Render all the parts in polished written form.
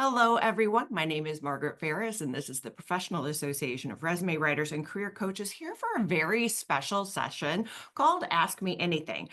Hello, everyone. My name is Margaret Ferris, and this is the Professional Association of Resume Writers and Career Coaches here for a very special session called Ask Me Anything.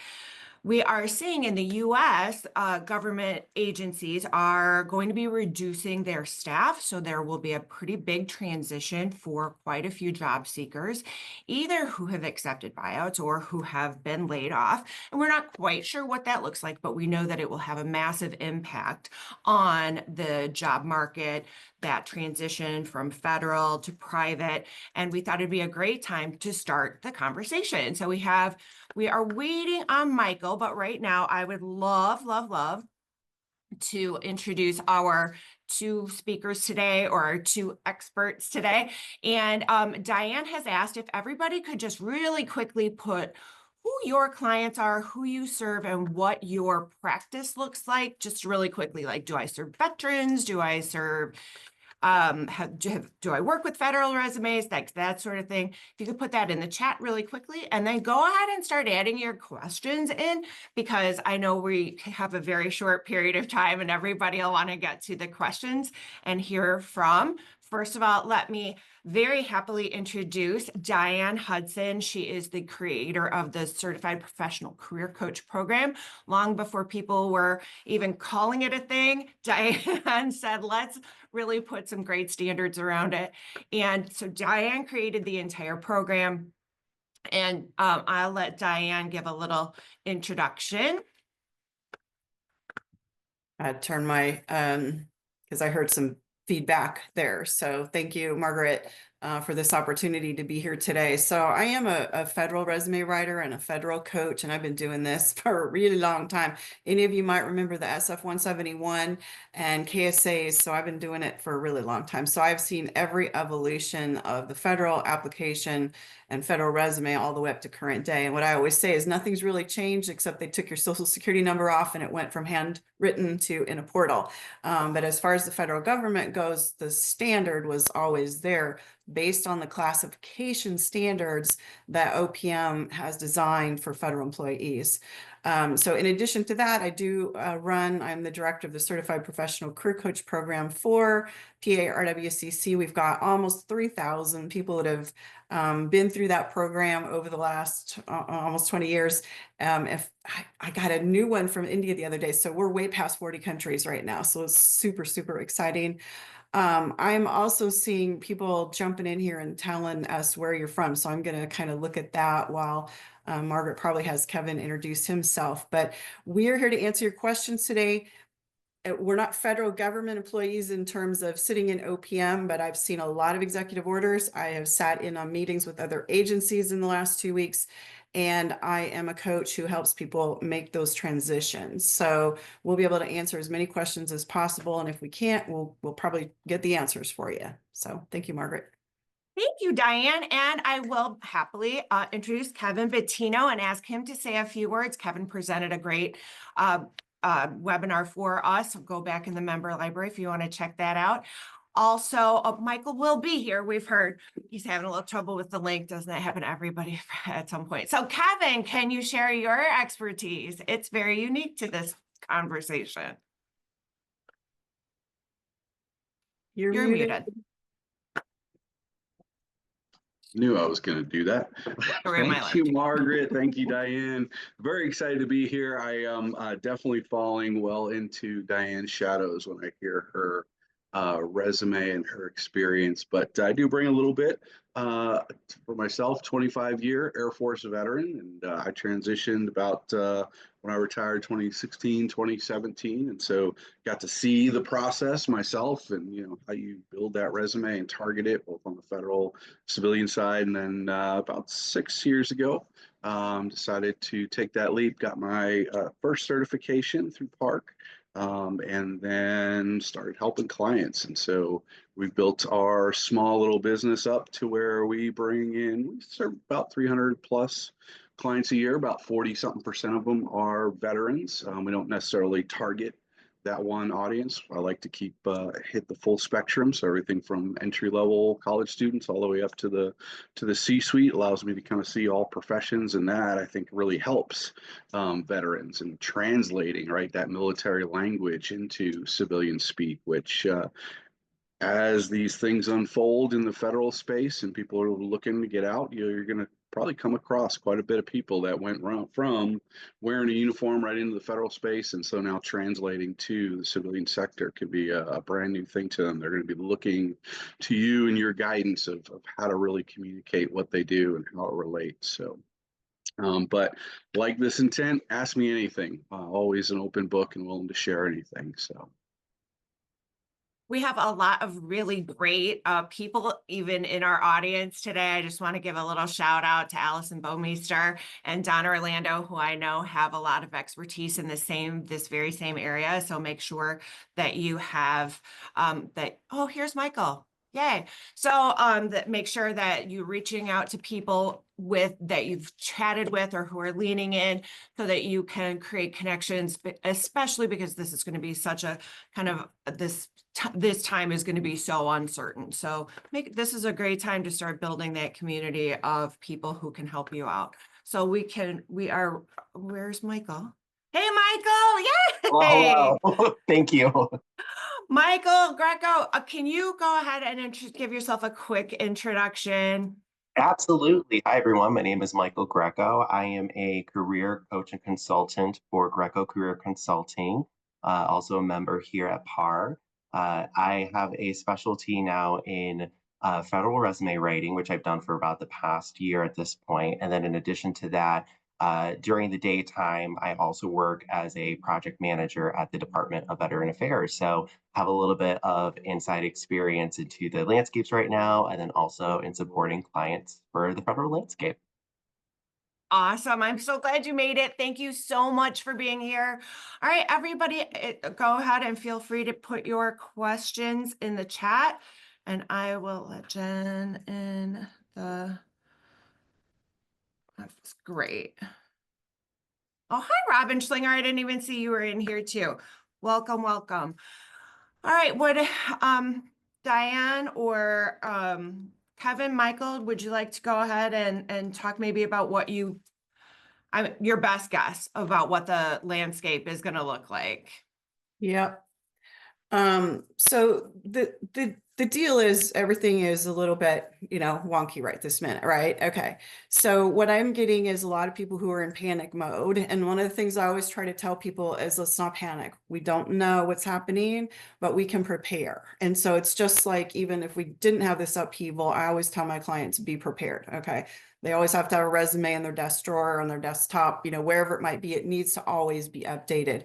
We are seeing in the US, government agencies are going to be reducing their staff. So there will be a pretty big transition for quite a few job seekers, either who have accepted buyouts or who have been laid off. And we're not quite sure what that looks like, but we know that it will have a massive impact on the job market, that transition from federal to private. And we thought it'd be a great time to start the conversation. So we are waiting on Michael, but right now I would love to introduce our two speakers today, or our two experts today. And Diane has asked if everybody could just really quickly put who your clients are, who you serve, and what your practice looks like, just really quickly. Like, do I serve veterans? Do I serve do I work with federal resumes, that sort of thing? If you could put that in the chat really quickly, and then go ahead and start adding your questions in, because I know we have a very short period of time and everybody will want to get to the questions and hear from. First of all, let me very happily introduce Diane Hudson. She is the creator of the Certified Professional Career Coach program. Long before people were even calling it a thing, Diane said, let's really put some great standards around it. And so Diane created the entire program. And I'll let Diane give a little introduction. I turn my, because I heard some feedback there. So thank you, Margaret, for this opportunity to be here today. So I am a federal resume writer and a federal coach, and I've been doing this for a really long time. Any of you might remember the SF 171 and KSAs. So I've been doing it for a really long time. So I've seen every evolution of the federal application and federal resume all the way up to current day. And what I always say is nothing's really changed, except they took your social security number off and it went from handwritten to in a portal. But as far as the federal government goes, the standard was always there based on the classification standards that OPM has designed for federal employees. So in addition to that, I do I'm the director of the Certified Professional Career Coach program for PA-RWCC. We've got almost 3,000 people that have been through that program over the last almost 20 years. If I got a new one from India the other day, so we're way past 40 countries right now. So it's super exciting. I'm also seeing people jumping in here and telling us where you're from. So I'm going to kind of look at that while Margaret probably has Kevin introduce himself. But we are here to answer your questions today. We're not federal government employees in terms of sitting in OPM, but I've seen a lot of executive orders. I have sat in on meetings with other agencies in the last 2 weeks, and I am a coach who helps people make those transitions. So we'll be able to answer as many questions as possible. And if we can't, we'll probably get the answers for you. So thank you, Margaret. Thank you, Diane. And I will happily introduce Kevin Bettino and ask him to say a few words. Kevin presented a great webinar for us. Go back in the member library if you want to check that out. Also, Michael will be here. We've heard he's having a little trouble with the link. Doesn't that happen to everybody at some point? So Kevin, can you share your expertise? It's very unique to this conversation. You're muted. Knew I was going to do that. Thank you, Margaret. Thank you, Diane. Very excited to be here. I am definitely falling well into Diane's shadows when I hear her resume and her experience, but I do bring a little bit for myself. 25-year Air Force veteran, and I transitioned about when I retired 2016, 2017, and so got to see the process myself, and how you build that resume and target it both on the federal civilian side. And then about 6 years ago, decided to take that leap, got my first certification through Park, and then started helping clients. And so we've built our small little business up to where we serve about 300 plus clients a year. About 40-something% of them are veterans. We don't necessarily target that one audience. I like to keep hit the full spectrum, so everything from entry level college students all the way up to the C-suite allows me to kind of see all professions, and that I think really helps veterans in translating that military language into civilian speak, which as these things unfold in the federal space and people are looking to get out, you're going to probably come across quite a bit of people that went from wearing a uniform right into the federal space. And so now translating to the civilian sector could be a brand new thing to them. They're going to be looking to you and your guidance of how to really communicate what they do and how it relates. So, but like this intent, ask me anything. Always an open book and willing to share anything. So. We have a lot of really great people even in our audience today. I just want to give a little shout out to Allison Bomeister and Don Orlando, who I know have a lot of expertise in this very same area. So make sure that you have that. Oh, here's Michael. Yay. So that make sure that you're reaching out to people that you've chatted with or who are leaning in so that you can create connections, especially because this is going to be such a kind of this time is going to be so uncertain. So this is a great time to start building that community of people who can help you out. So where's Michael? Hey, Michael. Yay. Hello. Thank you. Michael Greco, can you go ahead and give yourself a quick introduction? Absolutely. Hi, everyone. My name is Michael Greco. I am a career coach and consultant for Greco Career Consulting, also a member here at PAR. I have a specialty now in federal resume writing, which I've done for about the past year at this point. And then in addition to that, during the daytime, I also work as a project manager at the Department of Veteran Affairs. So have a little bit of inside experience into the landscapes right now, and then also in supporting clients for the federal landscape. Awesome. I'm so glad you made it. Thank you so much for being here. All right, everybody, go ahead and feel free to put your questions in the chat, and I will let Jen in that's great. Oh, hi, Robin Schlinger. I didn't even see you were in here too. Welcome, welcome. All right, Diane or Kevin, Michael, would you like to go ahead and talk maybe about your best guess about what the landscape is going to look like? Yep. So the deal is everything is a little bit, wonky right this minute, right? Okay. So what I'm getting is a lot of people who are in panic mode. And one of the things I always try to tell people is let's not panic. We don't know what's happening, but we can prepare. And so it's just like, even if we didn't have this upheaval, I always tell my clients be prepared. Okay. They always have to have a resume in their desk drawer, on their desktop, wherever it might be, it needs to always be updated.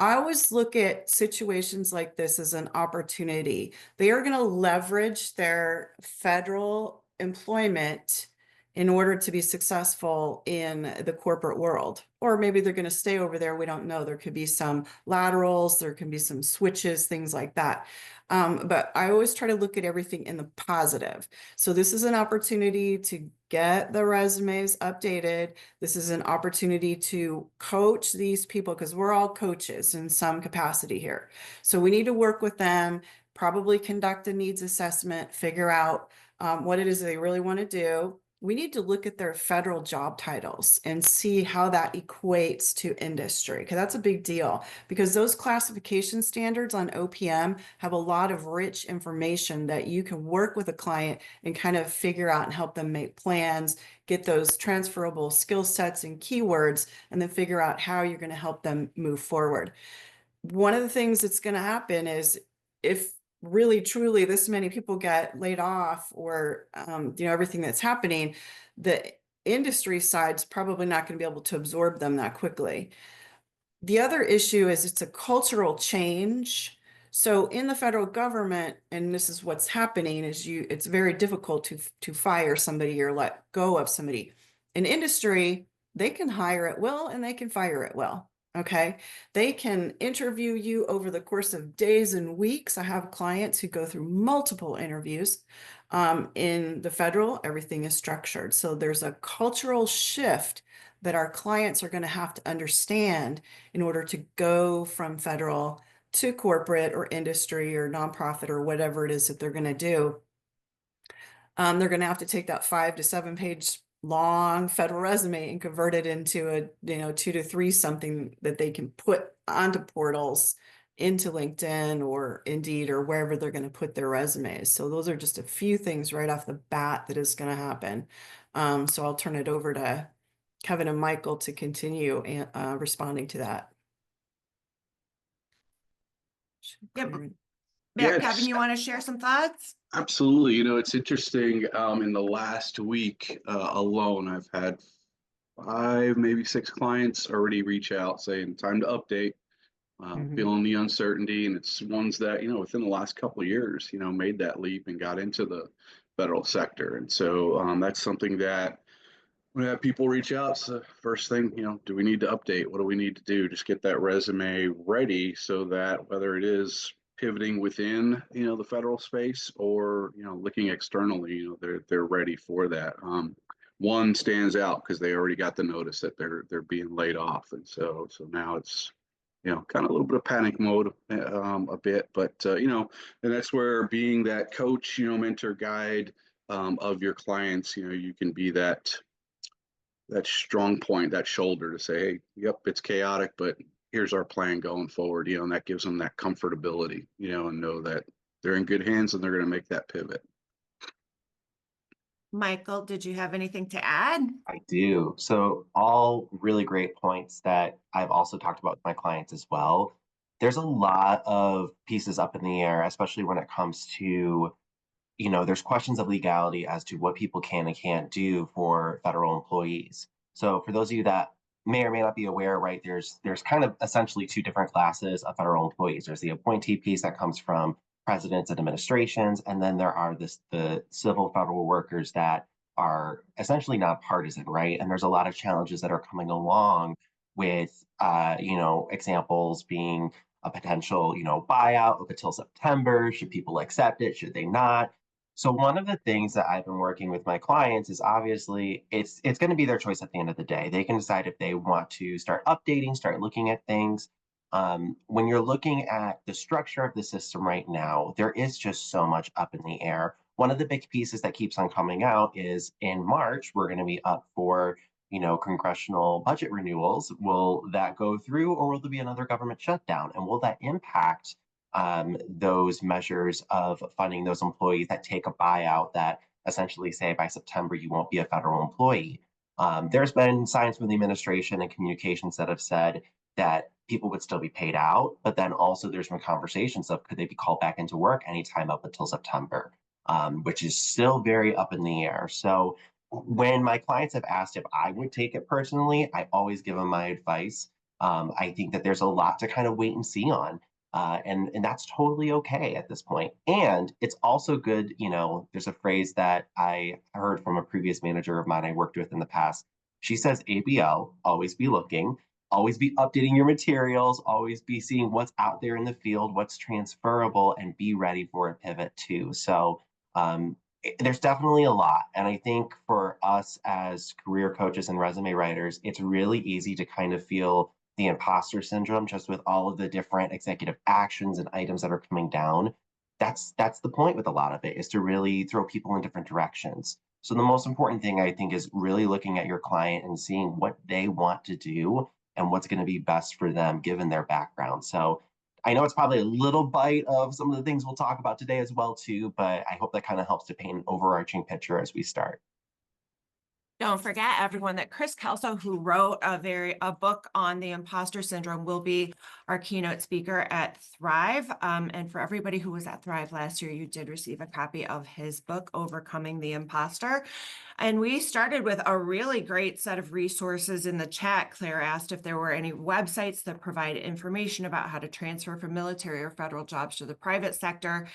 I always look at situations like this as an opportunity. They are going to leverage their federal employment in order to be successful in the corporate world. Or maybe they're going to stay over there. We don't know. There could be some laterals, there can be some switches, things like that. But I always try to look at everything in the positive. So this is an opportunity to get the resumes updated. This is an opportunity to coach these people because we're all coaches in some capacity here. So we need to work with them, probably conduct a needs assessment, figure out what it is they really want to do. We need to look at their federal job titles and see how that equates to industry, because that's a big deal, because those classification standards on OPM have a lot of rich information that you can work with a client and kind of figure out and help them make plans, get those transferable skill sets and keywords, and then figure out how you're going to help them move forward. One of the things that's going to happen is if really truly this many people get laid off or everything that's happening, the industry side's probably not going to be able to absorb them that quickly. The other issue is it's a cultural change. So in the federal government, and this is what's happening, is it's very difficult to fire somebody or let go of somebody. In industry, they can hire at will and they can fire at will. Okay. They can interview you over the course of days and weeks. I have clients who go through multiple interviews. In the federal, everything is structured. So there's a cultural shift that our clients are going to have to understand in order to go from federal to corporate or industry or nonprofit or whatever it is that they're going to do, they're going to have to take that 5 to 7 page long federal resume and convert it into a 2 to 3 something that they can put onto portals, into LinkedIn or Indeed or wherever they're going to put their resumes. So those are just a few things right off the bat that is going to happen. So I'll turn it over to Kevin and Michael to continue responding to that. Yep. Yes. Kevin, you want to share some thoughts? Absolutely. It's interesting. In the last week alone, I've had 5, maybe 6 clients already reach out saying time to update, feeling the uncertainty. And it's ones that, within the last couple of years, made that leap and got into the federal sector. And so that's something that when I have people reach out, so first thing, do we need to update? What do we need to do? Just get that resume ready so that whether it is pivoting within, the federal space or, looking externally, they're ready for that. One stands out because they already got the notice that they're being laid off. And so now it's, kind of a little bit of panic mode, a bit, but, and that's where being that coach, mentor, guide, of your clients, you can be that strong point, that shoulder to say, hey, yep, it's chaotic, but here's our plan going forward, and that gives them that comfortability, and know that they're in good hands and they're going to make that pivot. Michael, did you have anything to add? I do. So all really great points that I've also talked about with my clients as well. There's a lot of pieces up in the air, especially when it comes to, there's questions of legality as to what people can and can't do for federal employees. So for those of you that may or may not be aware, right, there's kind of essentially 2 different classes of federal employees. There's the appointee piece that comes from presidents and administrations, and then there are the civil federal workers that are essentially nonpartisan, right? And there's a lot of challenges that are coming along with, examples being a potential, buyout up until September. Should people accept it? Should they not? So one of the things that I've been working with my clients is obviously it's going to be their choice at the end of the day. They can decide if they want to start updating, start looking at things. When you're looking at the structure of the system right now, there is just so much up in the air. One of the big pieces that keeps on coming out is in March, we're going to be up for, congressional budget renewals. Will that go through, or will there be another government shutdown? And will that impact those measures of funding those employees that take a buyout that essentially say by September you won't be a federal employee? There's been signs from the administration and communications that have said that people would still be paid out, but then also there's been conversations of could they be called back into work anytime up until September, which is still very up in the air. So when my clients have asked if I would take it personally, I always give them my advice. I think that there's a lot to kind of wait and see on. And that's totally okay at this point. And it's also good, there's a phrase that I heard from a previous manager of mine I worked with in the past. She says, ABL, always be looking, always be updating your materials, always be seeing what's out there in the field, what's transferable, and be ready for a pivot too. So there's definitely a lot. And I think for us as career coaches and resume writers, it's really easy to kind of feel the imposter syndrome just with all of the different executive actions and items that are coming down. That's the point with a lot of it, is to really throw people in different directions. So the most important thing I think is really looking at your client and seeing what they want to do and what's going to be best for them given their background. So I know it's probably a little bite of some of the things we'll talk about today as well too, but I hope that kind of helps to paint an overarching picture as we start. Don't forget, everyone, that Chris Kelso, who wrote a book on the imposter syndrome, will be our keynote speaker at Thrive. And for everybody who was at Thrive last year, you did receive a copy of his book, Overcoming the Imposter. And we started with a really great set of resources in the chat. Claire asked if there were any websites that provide information about how to transfer from military or federal jobs to the private sector,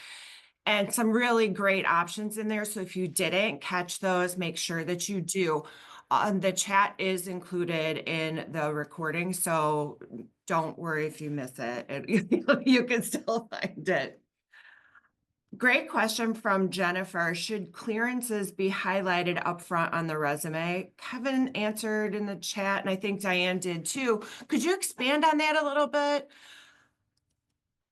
and some really great options in there. So if you didn't catch those, make sure that you do. The chat is included in the recording, so don't worry if you miss it. You can still find it. Great question from Jennifer. Should clearances be highlighted up front on the resume? Kevin answered in the chat, and I think Diane did too. Could you expand on that a little bit?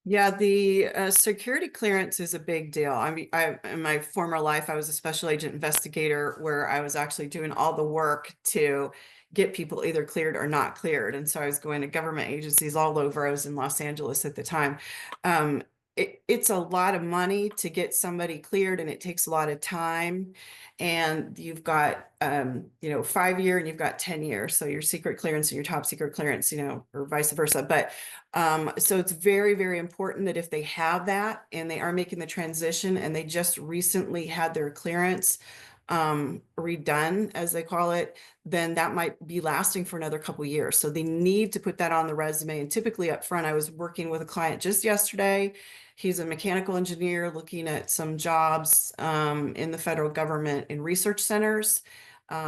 Yeah, the security clearance is a big deal. I mean, in my former life, I was a special agent investigator where I was actually doing all the work to get people either cleared or not cleared. And so I was going to government agencies all over. I was in Los Angeles at the time. Um, it's a lot of money to get somebody cleared, and it takes a lot of time. And you've got, 5 year and you've got 10 years. So your secret clearance and your top secret clearance, or vice versa. But so it's very, very important that if they have that and they are making the transition and they just recently had their clearance redone, as they call it, then that might be lasting for another couple years. So they need to put that on the resume. And typically up front, I was working with a client just yesterday. He's a mechanical engineer looking at some jobs in the federal government in research centers.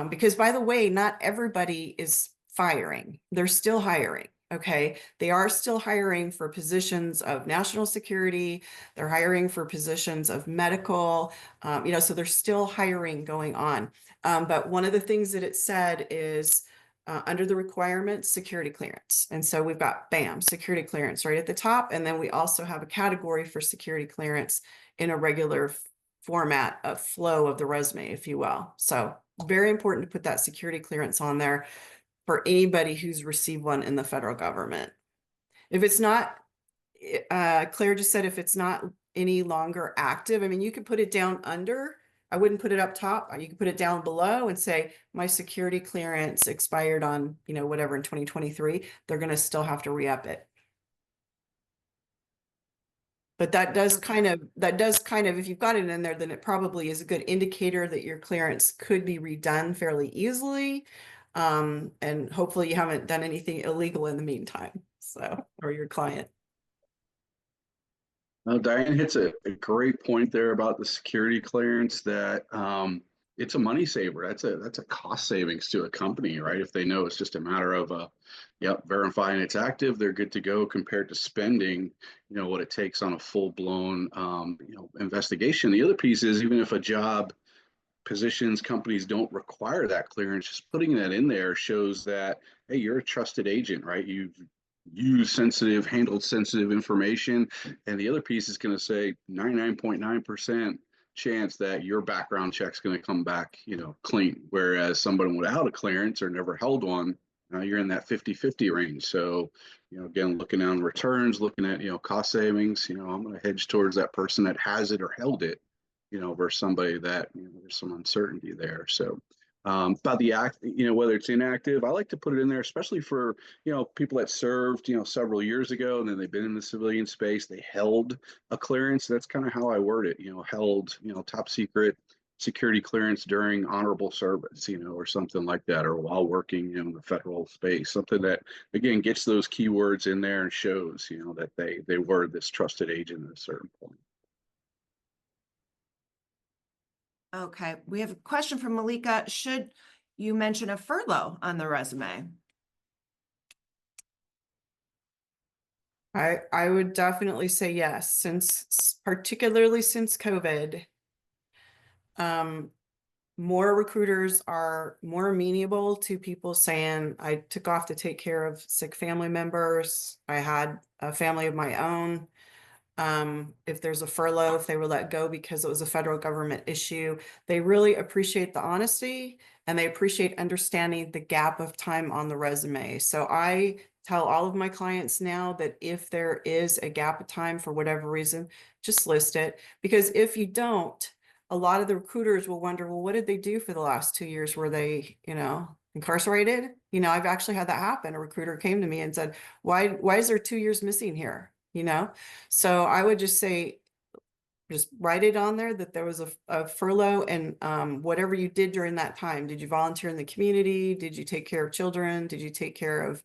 Because by the way, not everybody is firing. They're still hiring. Okay, they are still hiring for positions of national security. They're hiring for positions of medical, so there's still hiring going on. But one of the things that it said is under the requirements, security clearance. And so we've got BAM, security clearance right at the top. And then we also have a category for security clearance in a regular format of flow of the resume, if you will. So very important to put that security clearance on there for anybody who's received one in the federal government. If it's not, Claire just said if it's not any longer active, I mean, you could put it down under. I wouldn't put it up top. You could put it down below and say my security clearance expired on, whatever in 2023. They're going to still have to re-up it. But that does kind of, if you've got it in there, then it probably is a good indicator that your clearance could be redone fairly easily. And hopefully you haven't done anything illegal in the meantime, or your client. Diane hits a great point there about the security clearance that it's a money saver. That's a cost savings to a company, right? If they know it's just a matter of verifying it's active, they're good to go compared to spending, what it takes on a full blown investigation. The other piece is even if a job positions companies don't require that clearance, just putting that in there shows that, hey, you're a trusted agent, right? You've handled sensitive information. And the other piece is going to say 99.9% chance that your background check's going to come back, clean. Whereas somebody without a clearance or never held one, you're in that 50-50 range. So, again, looking on returns, looking at, cost savings, I'm going to hedge towards that person that has it or held it, versus somebody that, there's some uncertainty there. So about the act, whether it's inactive, I like to put it in there, especially for, people that served, several years ago, and then they've been in the civilian space, they held a clearance. That's kind of how I word it, held, top secret security clearance during honorable service, or something like that, or while working in the federal space, something that, again, gets those keywords in there and shows, that they were this trusted agent at a certain point. Okay, we have a question from Malika. Should you mention a furlough on the resume? I would definitely say yes, particularly since COVID. More recruiters are more amenable to people saying, I took off to take care of sick family members. I had a family of my own. If there's a furlough, if they were let go because it was a federal government issue, they really appreciate the honesty and they appreciate understanding the gap of time on the resume. So I tell all of my clients now that if there is a gap of time for whatever reason, just list it. Because if you don't, a lot of the recruiters will wonder, well, what did they do for the last 2 years? Were they, incarcerated? I've actually had that happen. A recruiter came to me and said, why is there 2 years missing here? So I would just say, just write it on there that there was a furlough, and whatever you did during that time. Did you volunteer in the community? Did you take care of children? Did you take care of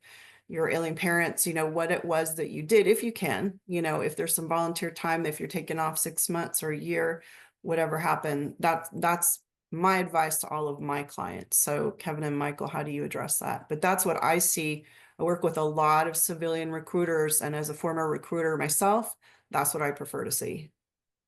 your ailing parents? What it was that you did, if you can, if there's some volunteer time, if you're taking off 6 months or a year, whatever happened, that's my advice to all of my clients. So Kevin and Michael, how do you address that? But that's what I see. I work with a lot of civilian recruiters, and as a former recruiter myself, that's what I prefer to see.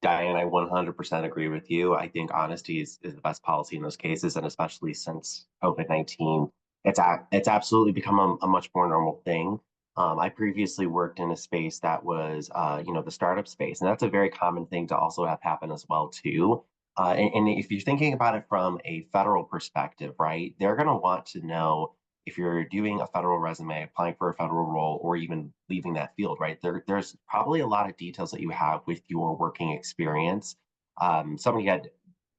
Diane, I 100% agree with you. I think honesty is the best policy in those cases, and especially since COVID-19, it's absolutely become a much more normal thing. I previously worked in a space that was, the startup space, and that's a very common thing to also have happen as well too. And if you're thinking about it from a federal perspective, right, they're going to want to know if you're doing a federal resume, applying for a federal role, or even leaving that field, right? There's probably a lot of details that you have with your working experience. Somebody had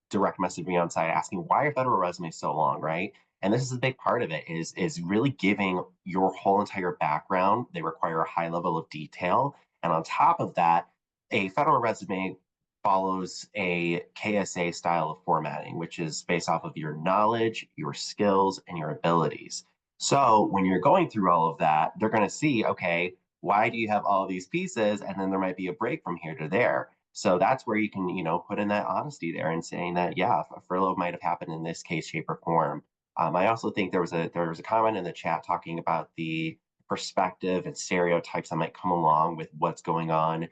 direct message me on site asking why are federal resumes so long, right? And this is a big part of it is really giving your whole entire background. They require a high level of detail. And on top of that, a federal resume follows a KSA style of formatting, which is based off of your knowledge, your skills, and your abilities. So when you're going through all of that, they're going to see, okay, why do you have all these pieces? And then there might be a break from here to there. So that's where you can, put in that honesty there and saying that, yeah, a furlough might have happened in this case, shape, or form. I also think there was a comment in the chat talking about the perspective and stereotypes that might come along with what's going on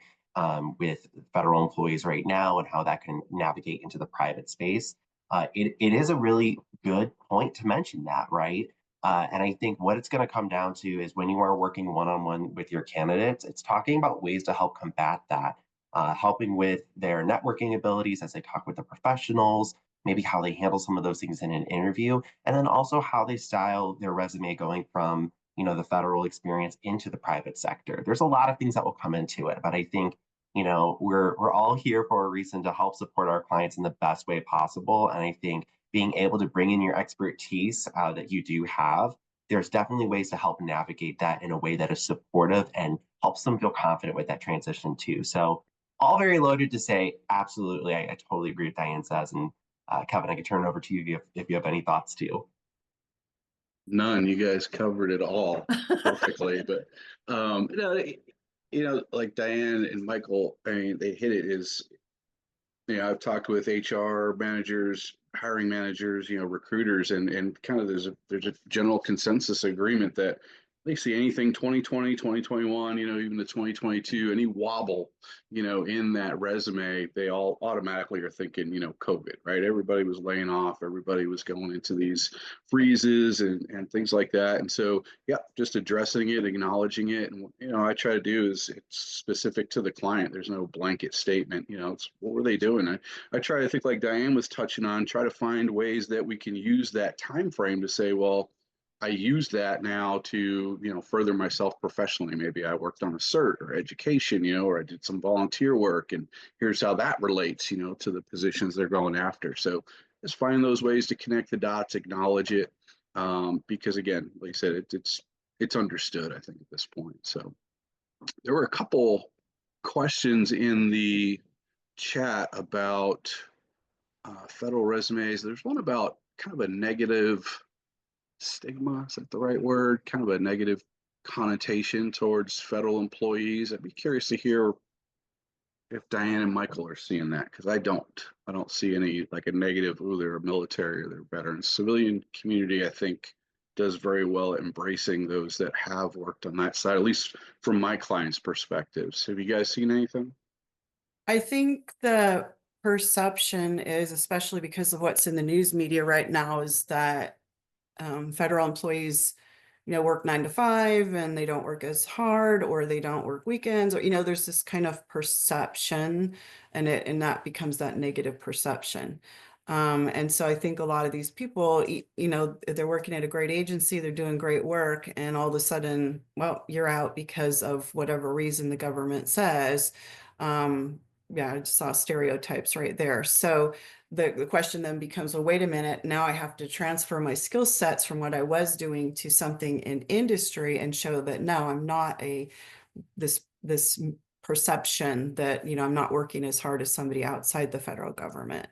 with federal employees right now and how that can navigate into the private space. It is a really good point to mention that, right? And I think what it's going to come down to is when you are working one-on-one with your candidates, it's talking about ways to help combat that, helping with their networking abilities as they talk with the professionals, maybe how they handle some of those things in an interview, and then also how they style their resume going from the federal experience into the private sector. There's a lot of things that will come into it, but I think we're all here for a reason to help support our clients in the best way possible. And I think being able to bring in your expertise that you do have, there's definitely ways to help navigate that in a way that is supportive and helps them feel confident with that transition too. So all very loaded to say, absolutely, I totally agree with Diane says. And Kevin, I can turn it over to you if you have any thoughts too. None. You guys covered it all perfectly. But like Diane and Michael, I mean, they hit it. I've talked with HR managers, hiring managers, recruiters, and kind of there's a general consensus agreement that they see anything 2020, 2021, even the 2022, any wobble, in that resume, they all automatically are thinking, COVID, right? Everybody was laying off, everybody was going into these freezes and things like that. And so, yeah, just addressing it, acknowledging it. And, I try to do is it's specific to the client. There's no blanket statement, it's what were they doing? I try to think like Diane was touching on, try to find ways that we can use that time frame to say, well, I use that now to, further myself professionally. Maybe I worked on a cert or education, or I did some volunteer work, and here's how that relates, to the positions they're going after. So just find those ways to connect the dots, acknowledge it, because again, like I said, it's understood, I think, at this point. So there were a couple questions in the chat about federal resumes. There's one about kind of a negative stigma, is that the right word? Kind of a negative connotation towards federal employees. I'd be curious to hear if Diane and Michael are seeing that, because I don't see any like a negative, oh, they're military or they're veterans. Civilian community, I think, does very well at embracing those that have worked on that side, at least from my clients' perspectives. Have you guys seen anything? I think the perception is, especially because of what's in the news media right now, is that federal employees, work 9 to 5 and they don't work as hard, or they don't work weekends, or, there's this kind of perception, and that becomes that negative perception. And so I think a lot of these people, they're working at a great agency, they're doing great work, and all of a sudden, well, you're out because of whatever reason the government says. Yeah, I just saw stereotypes right there. So the question then becomes, well, wait a minute, now I have to transfer my skill sets from what I was doing to something in industry and show that no, I'm not this perception that, I'm not working as hard as somebody outside the federal government.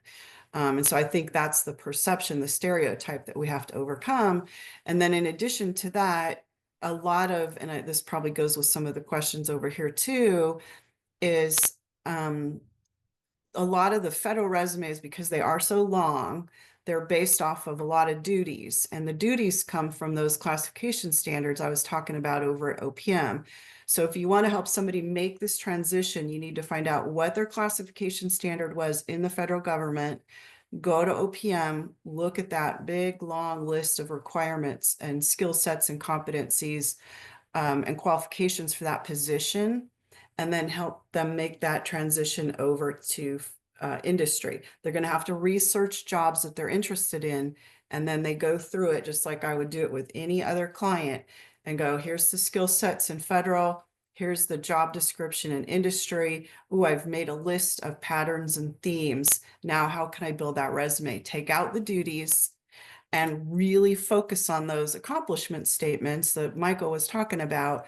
And so I think that's the perception, the stereotype that we have to overcome. And then in addition to that, a lot of, and this probably goes with some of the questions over here too, is a lot of the federal resumes, because they are so long, they're based off of a lot of duties, and the duties come from those classification standards I was talking about over at OPM. So if you want to help somebody make this transition, you need to find out what their classification standard was in the federal government, go to OPM, look at that big long list of requirements and skill sets and competencies, and qualifications for that position, and then help them make that transition over to industry. They're going to have to research jobs that they're interested in, and then they go through it just like I would do it with any other client and go, here's the skill sets in federal, here's the job description in industry. Ooh, I've made a list of patterns and themes. Now, how can I build that resume? Take out the duties and really focus on those accomplishment statements that Michael was talking about.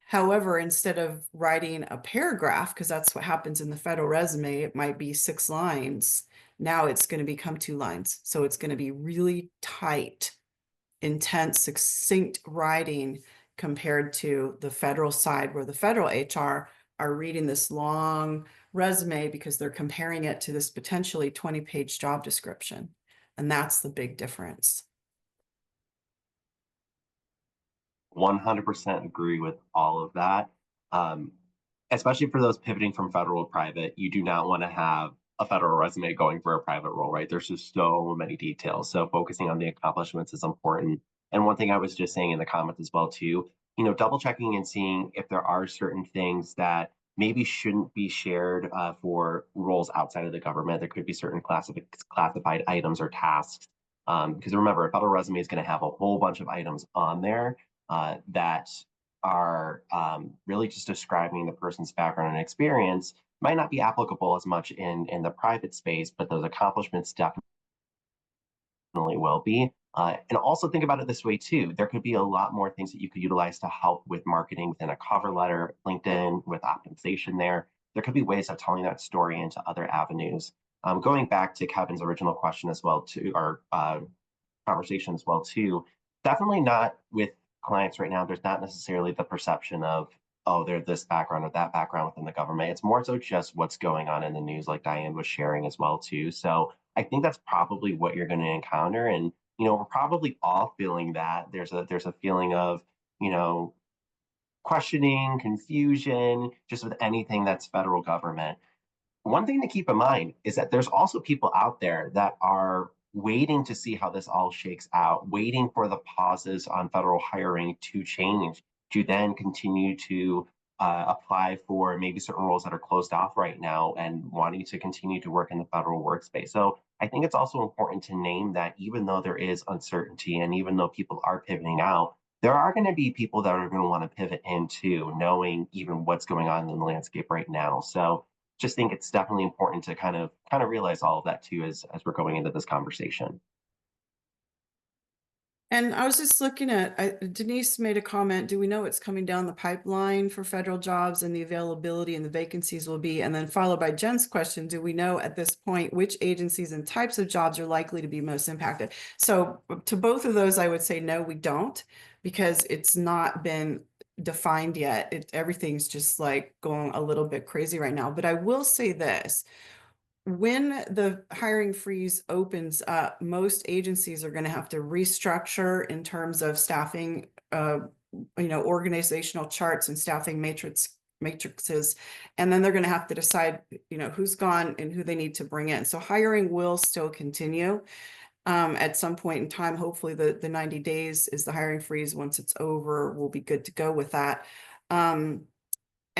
However, instead of writing a paragraph, because that's what happens in the federal resume, it might be 6 lines. Now it's going to become 2 lines. So it's going to be really tight, intense, succinct writing compared to the federal side, where the federal HR are reading this long resume because they're comparing it to this potentially 20-page job description. And that's the big difference. 100% agree with all of that. Especially for those pivoting from federal to private, you do not want to have a federal resume going for a private role, right? There's just so many details. So focusing on the accomplishments is important. And one thing I was just saying in the comments as well too, double checking and seeing if there are certain things that maybe shouldn't be shared for roles outside of the government. There could be certain classified items or tasks. Because remember, a federal resume is going to have a whole bunch of items on there that are really just describing the person's background and experience. Might not be applicable as much in the private space, but those accomplishments definitely will be. And also think about it this way too. There could be a lot more things that you could utilize to help with marketing within a cover letter, LinkedIn, with optimization there. There could be ways of telling that story into other avenues. Going back to Kevin's original question as well too, or conversation as well too, definitely not with clients right now. There's not necessarily the perception of, oh, they're this background or that background within the government. It's more so just what's going on in the news, like Diane was sharing as well too. So I think that's probably what you're going to encounter. And we're probably all feeling that. There's a feeling of, questioning, confusion, just with anything that's federal government. One thing to keep in mind is that there's also people out there that are waiting to see how this all shakes out, waiting for the pauses on federal hiring to change, to then continue to apply for maybe certain roles that are closed off right now and wanting to continue to work in the federal workspace. So I think it's also important to name that even though there is uncertainty and even though people are pivoting out, there are going to be people that are going to want to pivot into knowing even what's going on in the landscape right now. So just think it's definitely important to kind of realize all of that too as we're going into this conversation. And I was just looking at, Denise made a comment, do we know what's coming down the pipeline for federal jobs and the availability and the vacancies will be? And then followed by Jen's question, do we know at this point which agencies and types of jobs are likely to be most impacted? So to both of those, I would say, no, we don't, because it's not been defined yet. Everything's just like going a little bit crazy right now. But I will say this. When the hiring freeze opens up, most agencies are going to have to restructure in terms of staffing, organizational charts and staffing matrices, and then they're going to have to decide, who's gone and who they need to bring in. So hiring will still continue. At some point in time, hopefully the 90 days is the hiring freeze. Once it's over, we'll be good to go with that.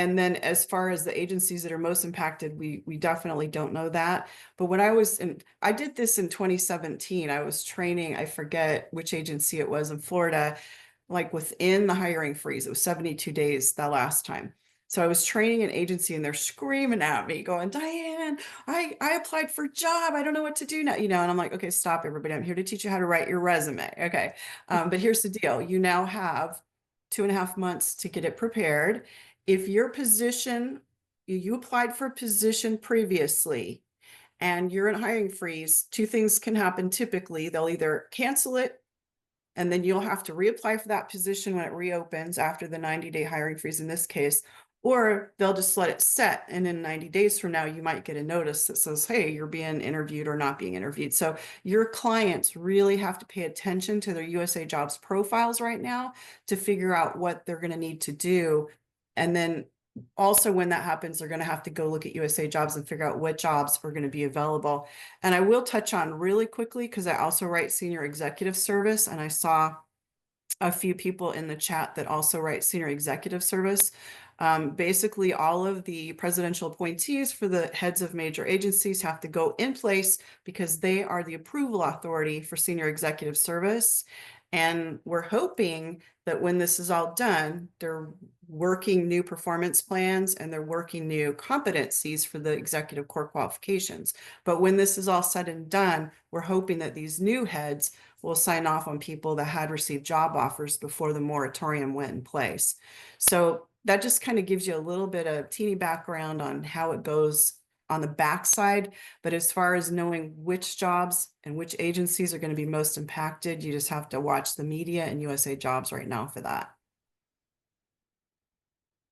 And then as far as the agencies that are most impacted, we definitely don't know that. But when I did this in 2017, I was training, I forget which agency it was in Florida, like within the hiring freeze. It was 72 days that last time. So I was training an agency and they're screaming at me going, Diane, I applied for a job. I don't know what to do now, and I'm like, okay, stop everybody. I'm here to teach you how to write your resume. Okay. But here's the deal. You now have 2.5 months to get it prepared. If your position, you applied for a position previously and you're in a hiring freeze, 2 things can happen typically. They'll either cancel it and then you'll have to reapply for that position when it reopens after the 90-day hiring freeze in this case, or they'll just let it set. And in 90 days from now, you might get a notice that says, hey, you're being interviewed or not being interviewed. So your clients really have to pay attention to their USA Jobs profiles right now to figure out what they're going to need to do. And then also when that happens, they're going to have to go look at USA Jobs and figure out what jobs are going to be available. And I will touch on really quickly, because I also write senior executive service, and I saw a few people in the chat that also write senior executive service. Basically, all of the presidential appointees for the heads of major agencies have to go in place because they are the approval authority for senior executive service. And we're hoping that when this is all done, they're working new performance plans and they're working new competencies for the executive core qualifications. But when this is all said and done, we're hoping that these new heads will sign off on people that had received job offers before the moratorium went in place. So that just kind of gives you a little bit of teeny background on how it goes on the backside. But as far as knowing which jobs and which agencies are going to be most impacted, you just have to watch the media and USA Jobs right now for that.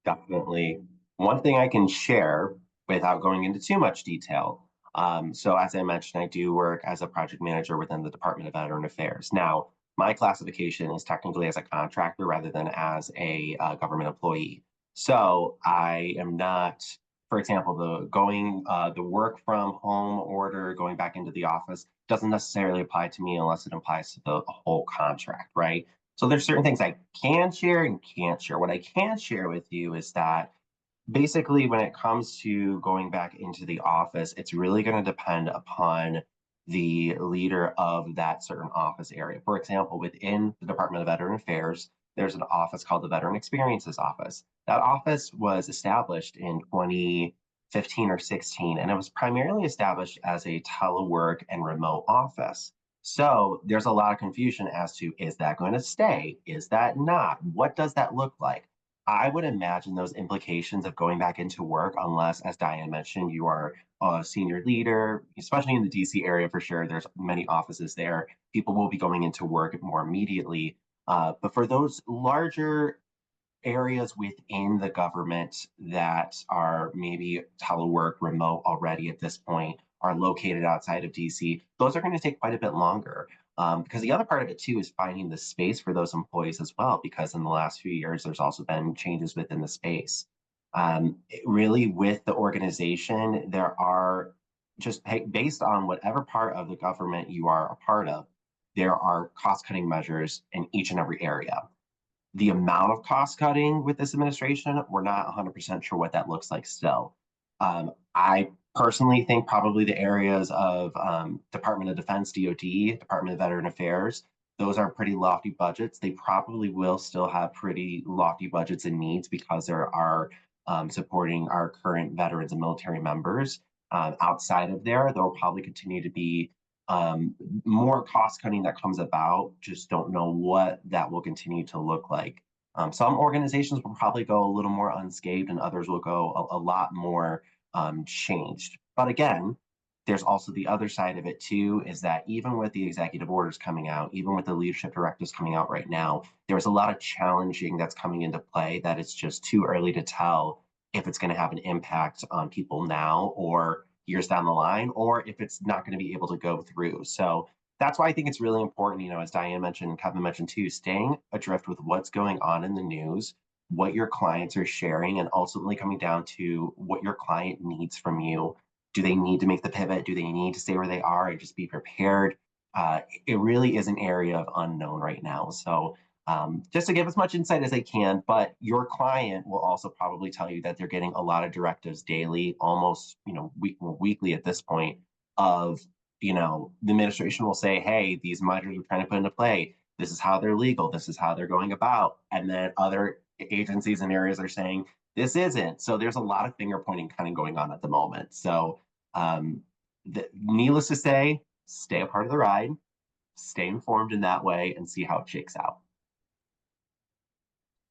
Definitely. One thing I can share without going into too much detail. So as I mentioned, I do work as a project manager within the Department of Veteran Affairs. Now, my classification is technically as a contractor rather than as a government employee. So I am not, for example, the work from home order going back into the office doesn't necessarily apply to me unless it applies to the whole contract, right? So there's certain things I can share and can't share. What I can share with you is that basically when it comes to going back into the office, it's really going to depend upon the leader of that certain office area. For example, within the Department of Veteran Affairs, there's an office called the Veteran Experiences Office. That office was established in 2015 or 16, and it was primarily established as a telework and remote office. So there's a lot of confusion as to, is that going to stay? Is that not? What does that look like? I would imagine those implications of going back into work, unless, as Diane mentioned, you are a senior leader, especially in the DC area for sure. There's many offices there. People will be going into work more immediately. But for those larger areas within the government that are maybe telework remote already at this point are located outside of DC, those are going to take quite a bit longer. Because the other part of it too is finding the space for those employees as well, because in the last few years, there's also been changes within the space. Really, with the organization, there are just based on whatever part of the government you are a part of, there are cost cutting measures in each and every area. The amount of cost cutting with this administration, we're not 100% sure what that looks like still. I personally think probably the areas of Department of Defense, DoD, Department of Veteran Affairs, those are pretty lofty budgets. They probably will still have pretty lofty budgets and needs because there are supporting our current veterans and military members. Outside of there, will probably continue to be more cost cutting that comes about. Just don't know what that will continue to look like. Some organizations will probably go a little more unscathed and others will go a lot more changed. But again, there's also the other side of it too, is that even with the executive orders coming out, even with the leadership directives coming out right now, there's a lot of challenging that's coming into play that it's just too early to tell if it's going to have an impact on people now or years down the line, or if it's not going to be able to go through. So that's why I think it's really important, as Diane mentioned, and Kevin mentioned too, staying adrift with what's going on in the news, what your clients are sharing, and ultimately coming down to what your client needs from you. Do they need to make the pivot? Do they need to stay where they are and just be prepared? It really is an area of unknown right now. So just to give as much insight as I can, but your client will also probably tell you that they're getting a lot of directives daily, almost, weekly at this point of, the administration will say, hey, these measures we're trying to put into play, this is how they're legal, this is how they're going about. And then other agencies and areas are saying, this isn't. So there's a lot of finger pointing kind of going on at the moment. So needless to say, stay a part of the ride, stay informed in that way and see how it shakes out.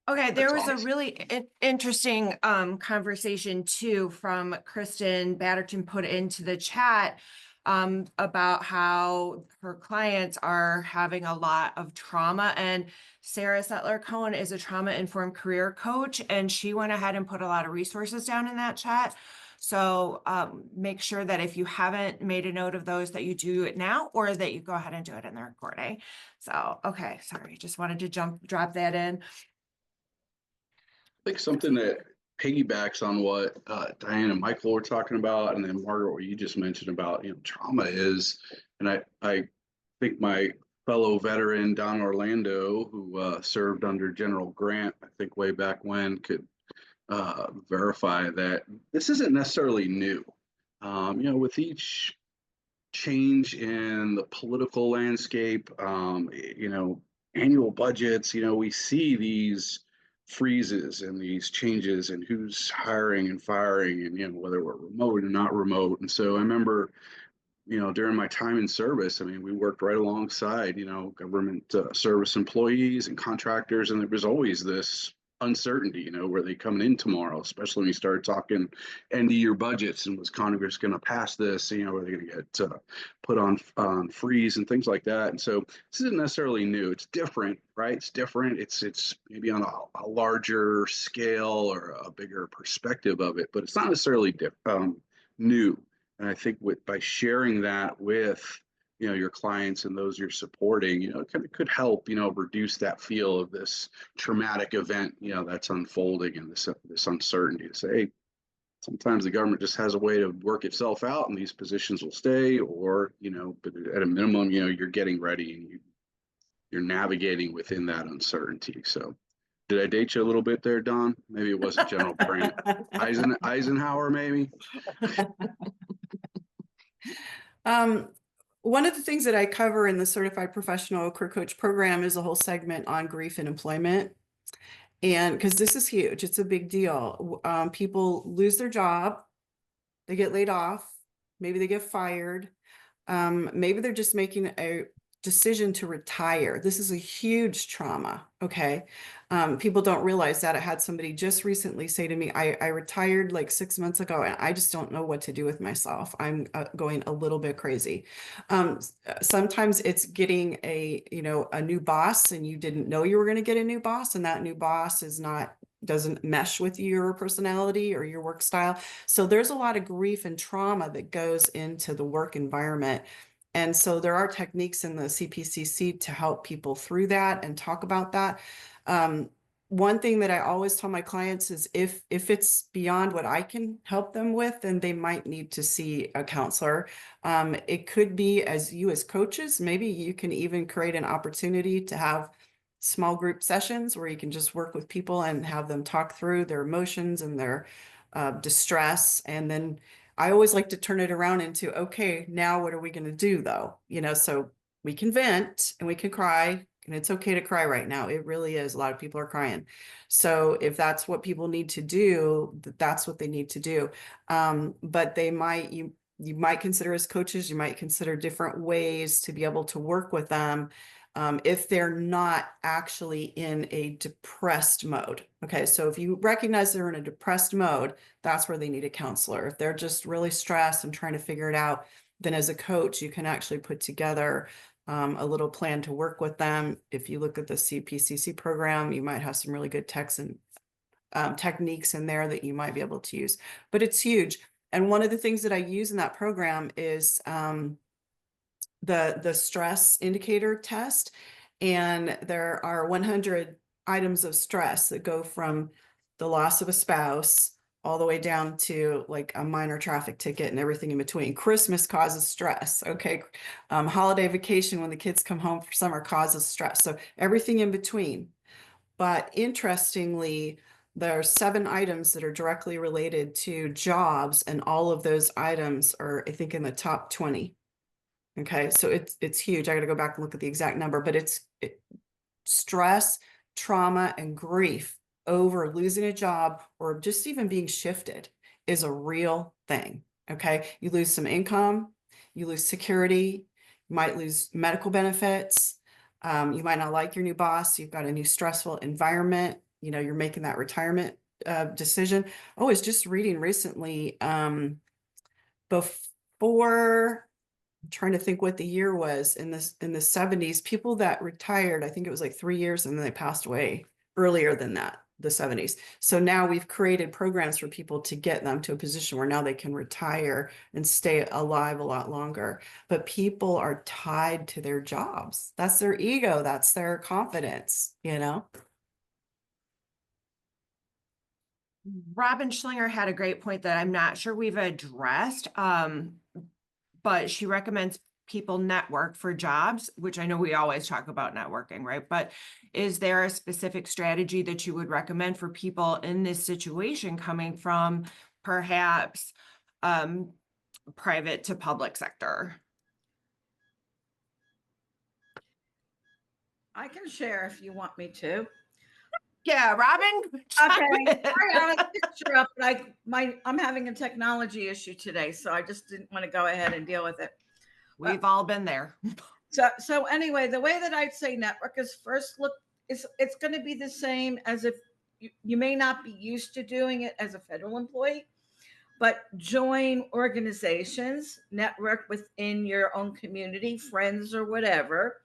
Okay, there was a really interesting conversation too from Kristen Batterton put into the chat about how her clients are having a lot of trauma. And Sarah Settler Cohen is a trauma-informed career coach, and she went ahead and put a lot of resources down in that chat. So make sure that if you haven't made a note of those, that you do it now, or that you go ahead and do it in the recording. So, okay, sorry, just wanted to drop that in. I think something that piggybacks on what Diane and Michael were talking about, and then Margaret, what you just mentioned about trauma is, and I think my fellow veteran Don Orlando, who served under General Grant, I think way back when, could verify that this isn't necessarily new. With each change in the political landscape, annual budgets, we see these freezes and these changes and who's hiring and firing and, whether we're remote or not remote. And so I remember, during my time in service, I mean, we worked right alongside, government service employees and contractors, and there was always this uncertainty, where they coming in tomorrow, especially when you start talking end of year budgets and was Congress going to pass this, are they going to get put on freeze and things like that. And so this isn't necessarily new. It's different, right? It's different. It's maybe on a larger scale or a bigger perspective of it, but it's not necessarily new. And I think by sharing that with, your clients and those you're supporting, it could help, reduce that feel of this traumatic event, that's unfolding and this uncertainty to say, hey, sometimes the government just has a way to work itself out and these positions will stay, or, but at a minimum, you're getting ready and you're navigating within that uncertainty. So did I date you a little bit there, Don? Maybe it wasn't General Grant. Eisenhower, maybe? One of the things that I cover in the Certified Professional Career Coach program is a whole segment on grief and employment. And because this is huge, it's a big deal. People lose their job, they get laid off, maybe they get fired. Maybe they're just making a decision to retire. This is a huge trauma. Okay. People don't realize that. I had somebody just recently say to me, I retired like 6 months ago and I just don't know what to do with myself. I'm going a little bit crazy. Sometimes it's getting a new boss and you didn't know you were going to get a new boss, and that new boss doesn't mesh with your personality or your work style. So there's a lot of grief and trauma that goes into the work environment. And so there are techniques in the CPCC to help people through that and talk about that. One thing that I always tell my clients is if it's beyond what I can help them with, then they might need to see a counselor. It could be as coaches, maybe you can even create an opportunity to have small group sessions where you can just work with people and have them talk through their emotions and their distress. And then I always like to turn it around into, okay, now what are we going to do though? So we can vent and we can cry, and it's okay to cry right now. It really is. A lot of people are crying. So if that's what people need to do, that's what they need to do. But you might consider, as coaches, you might consider different ways to be able to work with them. If they're not actually in a depressed mode. Okay, so if you recognize they're in a depressed mode, that's where they need a counselor. If they're just really stressed and trying to figure it out, then as a coach, you can actually put together a little plan to work with them. If you look at the CPCC program, you might have some really good texts and techniques in there that you might be able to use. But it's huge. And one of the things that I use in that program is the stress indicator test. And there are 100 items of stress that go from the loss of a spouse all the way down to like a minor traffic ticket and everything in between. Christmas causes stress. Okay. Holiday vacation when the kids come home for summer causes stress. So everything in between. But interestingly, there are 7 items that are directly related to jobs, and all of those items are, I think, in the top 20. Okay, so it's huge. I got to go back and look at the exact number, but stress, trauma, and grief over losing a job or just even being shifted is a real thing. Okay, you lose some income, you lose security, you might lose medical benefits. You might not like your new boss. You've got a new stressful environment. You're making that retirement decision. I was just reading recently before. I'm trying to think what the year was in the 70s, people that retired, I think it was like 3 years, and then they passed away earlier than that, the 70s. So now we've created programs for people to get them to a position where now they can retire and stay alive a lot longer. But people are tied to their jobs. That's their ego. That's their confidence, Robin Schlinger had a great point that I'm not sure we've addressed, but she recommends people network for jobs, which I know we always talk about networking, right? But is there a specific strategy that you would recommend for people in this situation coming from perhaps private to public sector? I can share if you want me to. Yeah, Robin. Okay. I have a picture up, but I'm having a technology issue today, so I just didn't want to go ahead and deal with it. We've all been there. So anyway, the way that I'd say network is first look, it's going to be the same as if you may not be used to doing it as a federal employee, but join organizations, network within your own community, friends or whatever.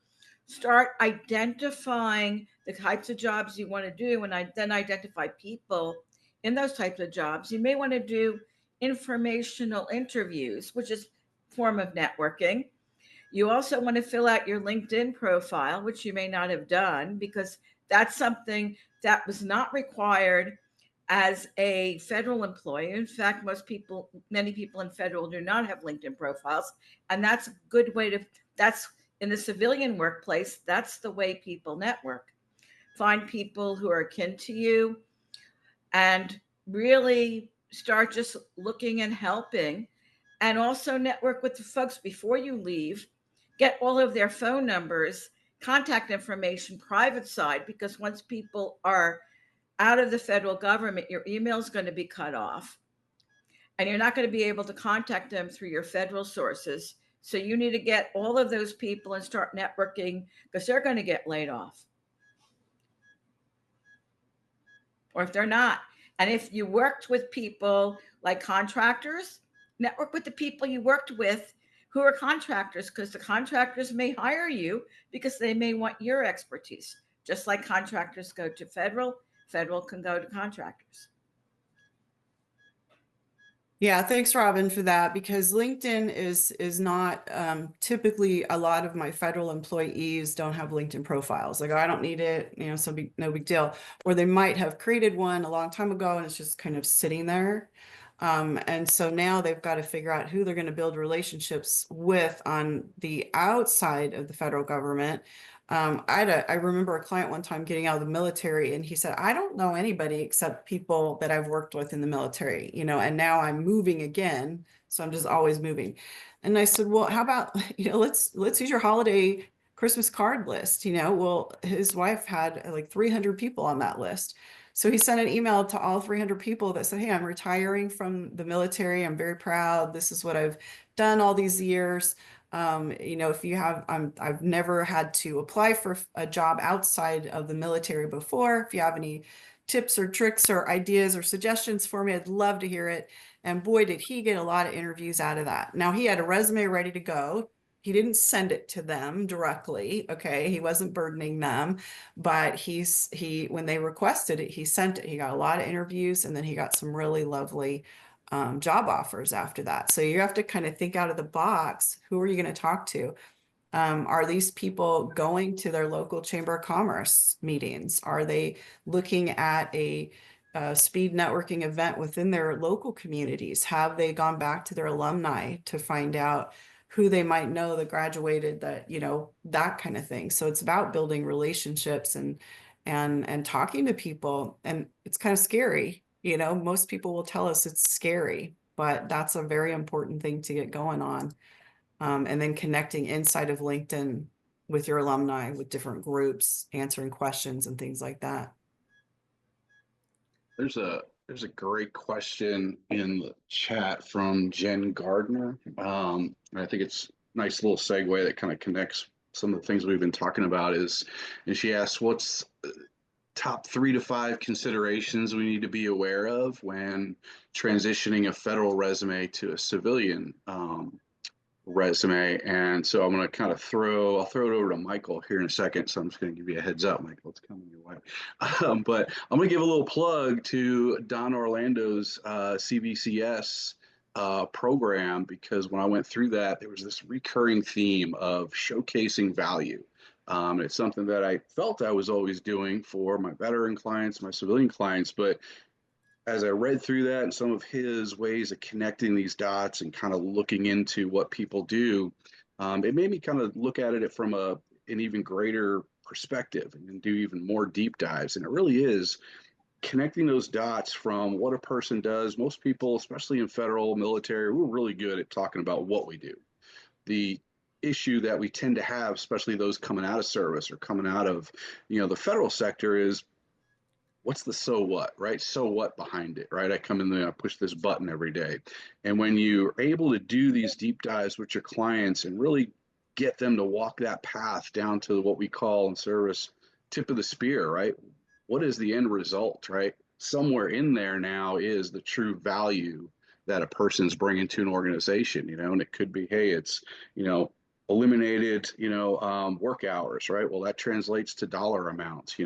Start identifying the types of jobs you want to do, and then identify people in those types of jobs. You may want to do informational interviews, which is a form of networking. You also want to fill out your LinkedIn profile, which you may not have done because that's something that was not required as a federal employee. In fact, many people in federal do not have LinkedIn profiles. And that's a good way that's in the civilian workplace, that's the way people network. Find people who are akin to you and really start just looking and helping. And also network with the folks before you leave. Get all of their phone numbers, contact information, private side, because once people are out of the federal government, your email is going to be cut off and you're not going to be able to contact them through your federal sources. So you need to get all of those people and start networking because they're going to get laid off. Or if they're not. And if you worked with people like contractors, network with the people you worked with who are contractors, because the contractors may hire you because they may want your expertise. Just like contractors go to federal, federal can go to contractors. Yeah, thanks, Robin, for that, because LinkedIn is not typically, a lot of my federal employees don't have LinkedIn profiles. Like, I don't need it, so no big deal. Or they might have created one a long time ago and it's just kind of sitting there. And so now they've got to figure out who they're going to build relationships with on the outside of the federal government. I remember a client one time getting out of the military and he said, I don't know anybody except people that I've worked with in the military, and now I'm moving again. So I'm just always moving. And I said, well, how about, let's use your holiday Christmas card list. Well, his wife had like 300 people on that list. So he sent an email to all 300 people that said, hey, I'm retiring from the military. I'm very proud. This is what I've done all these years. If you have, I've never had to apply for a job outside of the military before. If you have any tips or tricks or ideas or suggestions for me, I'd love to hear it. And boy, did he get a lot of interviews out of that. Now, he had a resume ready to go. He didn't send it to them directly. Okay. He wasn't burdening them, but when they requested it, he sent it. He got a lot of interviews and then he got some really lovely job offers after that. So you have to kind of think out of the box. Who are you going to talk to? Are these people going to their local chamber of commerce meetings? Are they looking at a speed networking event within their local communities? Have they gone back to their alumni to find out who they might know that graduated, that kind of thing. So it's about building relationships and talking to people. And it's kind of scary. Most people will tell us it's scary, but that's a very important thing to get going on. And then connecting inside of LinkedIn with your alumni, with different groups, answering questions and things like that. There's a great question in the chat from Jen Gardner. And I think it's a nice little segue that kind of connects some of the things we've been talking about and she asks, what's top 3 to 5 considerations we need to be aware of when transitioning a federal resume to a civilian resume? And so I'm going to kind of I'll throw it over to Michael here in a second. So I'm just going to give you a heads up, Michael, it's coming your way. But I'm going to give a little plug to Don Orlando's CBCS program, because when I went through that, there was this recurring theme of showcasing value. It's something that I felt I was always doing for my veteran clients, my civilian clients, but as I read through that and some of his ways of connecting these dots and kind of looking into what people do, it made me kind of look at it from an even greater perspective and do even more deep dives. And it really is connecting those dots from what a person does. Most people, especially in federal military, we're really good at talking about what we do. The issue that we tend to have, especially those coming out of service or coming out of, the federal sector, is what's the so what, right? So what behind it, right? I come in there, I push this button every day. And when you're able to do these deep dives with your clients and really get them to walk that path down to what we call in service tip of the spear, right? What is the end result, right? Somewhere in there now is the true value that a person's bringing to an organization, and it could be, hey, it's, eliminated, work hours, right? Well, that translates to dollar amounts,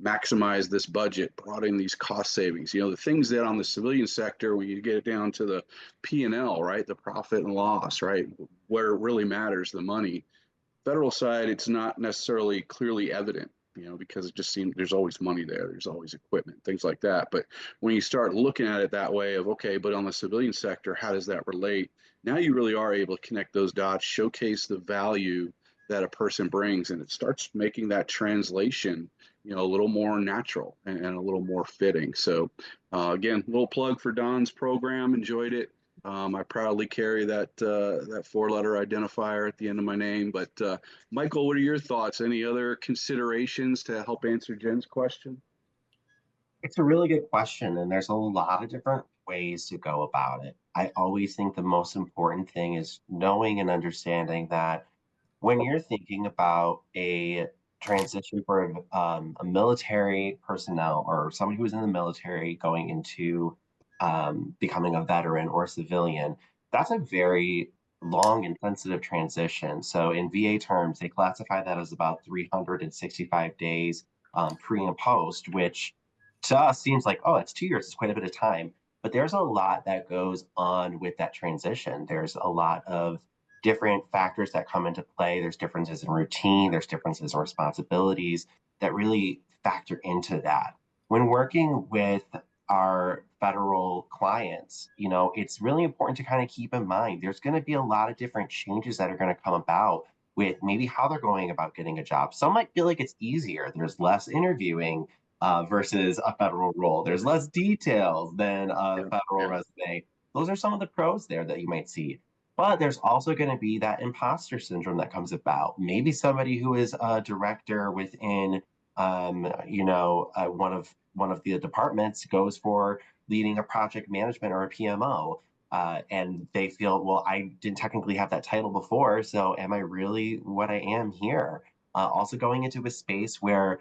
maximize this budget, brought in these cost savings, the things that on the civilian sector, when you get it down to the P&L, right, the profit and loss, right, where it really matters, the money. Federal side, it's not necessarily clearly evident, because it just seems there's always money there, there's always equipment, things like that. But when you start looking at it that way of, okay, but on the civilian sector, how does that relate? Now you really are able to connect those dots, showcase the value that a person brings, and it starts making that translation, a little more natural and a little more fitting. So again, little plug for Don's program. Enjoyed it. I proudly carry that four-letter identifier at the end of my name. But Michael, what are your thoughts? Any other considerations to help answer Jen's question? It's a really good question, and there's a lot of different ways to go about it. I always think the most important thing is knowing and understanding that when you're thinking about a transition for a military personnel or somebody who's in the military going into becoming a veteran or a civilian, that's a very long and sensitive transition. So in VA terms, they classify that as about 365 days pre and post, which to us seems like, oh, it's 2 years, it's quite a bit of time. But there's a lot that goes on with that transition. There's a lot of different factors that come into play. There's differences in routine, there's differences in responsibilities that really factor into that. When working with our federal clients, it's really important to kind of keep in mind there's going to be a lot of different changes that are going to come about with maybe how they're going about getting a job. Some might feel like it's easier. There's less interviewing versus a federal role. There's less details than a federal resume. Those are some of the pros there that you might see. But there's also going to be that imposter syndrome that comes about. Maybe somebody who is a director within, one of the departments goes for leading a project management or a PMO, and they feel, well, I didn't technically have that title before, so am I really what I am here? Also going into a space where,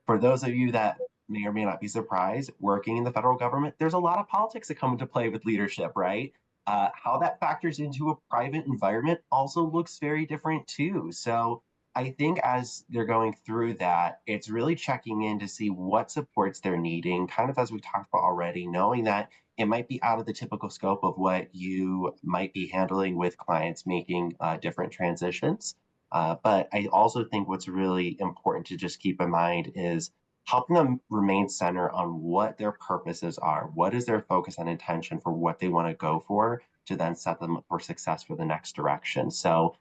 for those of you that may or may not be surprised, working in the federal government, there's a lot of politics that come into play with leadership, right? How that factors into a private environment also looks very different too. So I think as they're going through that, it's really checking in to see what supports they're needing, kind of as we talked about already, knowing that it might be out of the typical scope of what you might be handling with clients making different transitions. But I also think what's really important to just keep in mind is helping them remain centered on what their purposes are. What is their focus and intention for what they want to go for to then set them up for success for the next direction? So